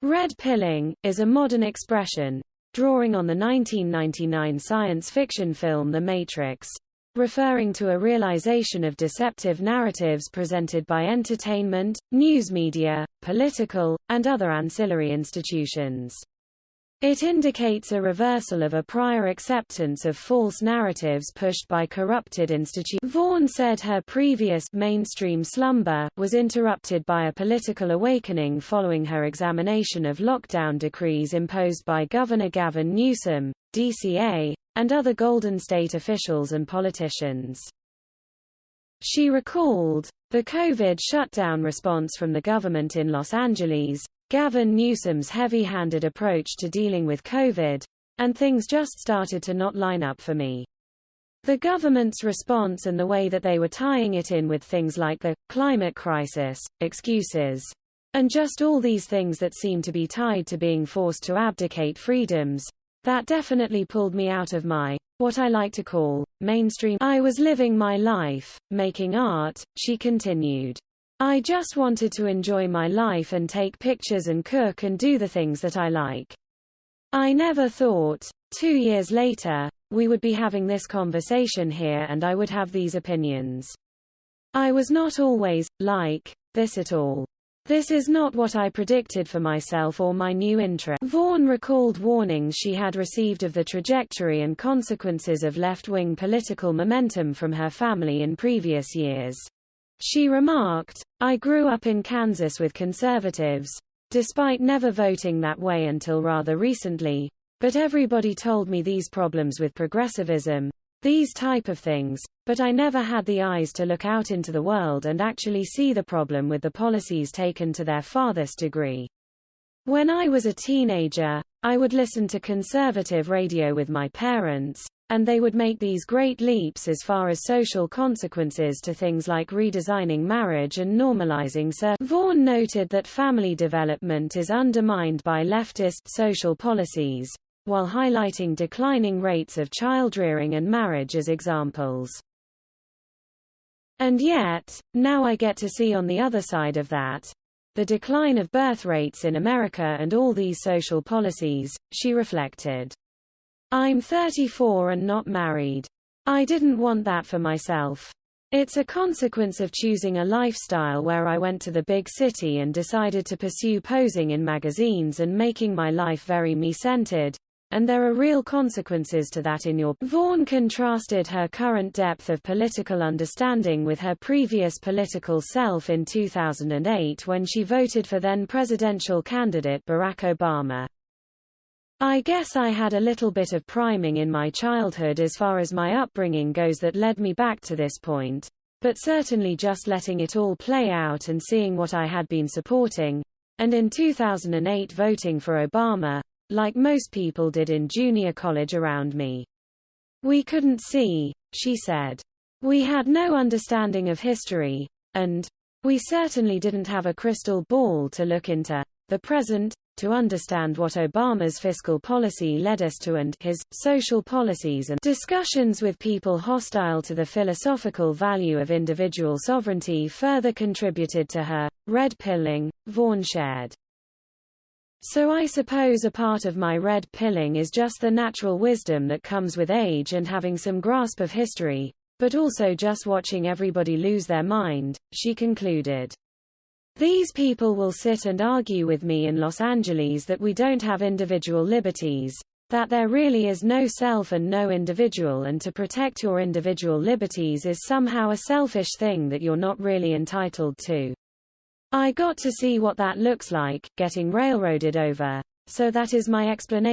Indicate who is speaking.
Speaker 1: Red pilling is a modern expression, drawing on the 1999 science fiction film The Matrix, referring to a realization of deceptive narratives presented by entertainment, news media, political, and other ancillary institutions. It indicates a reversal of a prior acceptance of false narratives pushed by corrupted institutions. Vaugn said her previous mainstream slumber was interrupted by a political awakening following her examination of lockdown decrees imposed by Governor Gavin Newsom, DCA, and other Golden State officials and politicians. She recalled, "The COVID shutdown response from the government in Los Angeles, Gavin Newsom's heavy-handed approach to dealing with COVID, and things just started to not line up for me. The government's response and the way that they were tying it in with things like the climate crisis, excuses, and just all these things that seem to be tied to being forced to abdicate freedoms, that definitely pulled me out of what I like to call, mainstream. I was living my life, making art," she continued. "I just wanted to enjoy my life and take pictures and cook and do the things that I like. I never thought, 2 years later, we would be having this conversation here and I would have these opinions. I was not always like this at all. This is not what I predicted for myself or my new interest." Vaugn recalled warnings she had received of the trajectory and consequences of left-wing political momentum from her family in previous years. She remarked, "I grew up in Kansas with conservatives, despite never voting that way until rather recently, but everybody told me these problems with progressivism, these type of things, but I never had the eyes to look out into the world and actually see the problem with the policies taken to their farthest degree. When I was a teenager, I would listen to conservative radio with my parents, and they would make these great leaps as far as social consequences to things like redesigning marriage and normalizing Vaugn noted that family development is undermined by leftist social policies, while highlighting declining rates of childrearing and marriage as examples. "And yet, now I get to see on the other side of that, the decline of birth rates in America and all these social policies," she reflected. "I'm 34 and not married. I didn't want that for myself. It's a consequence of choosing a lifestyle where I went to the big city and decided to pursue posing in magazines and making my life very me-centered, and there are real consequences to that in your." Vaugn contrasted her current depth of political understanding with her previous political self in 2008 when she voted for then presidential candidate Barack Obama. "I guess I had a little bit of priming in my childhood as far as my upbringing goes that led me back to this point, but certainly just letting it all play out and seeing what I had been supporting, and in 2008 voting for Obama, like most people did in junior college around me. We couldn't see," she said. "We had no understanding of history, and we certainly didn't have a crystal ball to look into the present, to understand what Obama's fiscal policy led us to and his social policies and discussions with people hostile to the philosophical value of individual sovereignty further contributed to her red pilling," Vaugn shared. "So I suppose a part of my red pilling is just the natural wisdom that comes with age and having some grasp of history, but also just watching everybody lose their mind," she concluded. "These people will sit and argue with me in Los Angeles that we don't have individual liberties, that there really is no self and no individual, and to protect your individual liberties is somehow a selfish thing that you're not really entitled to. I got to see what that looks like, getting railroaded over, so that is my explanation."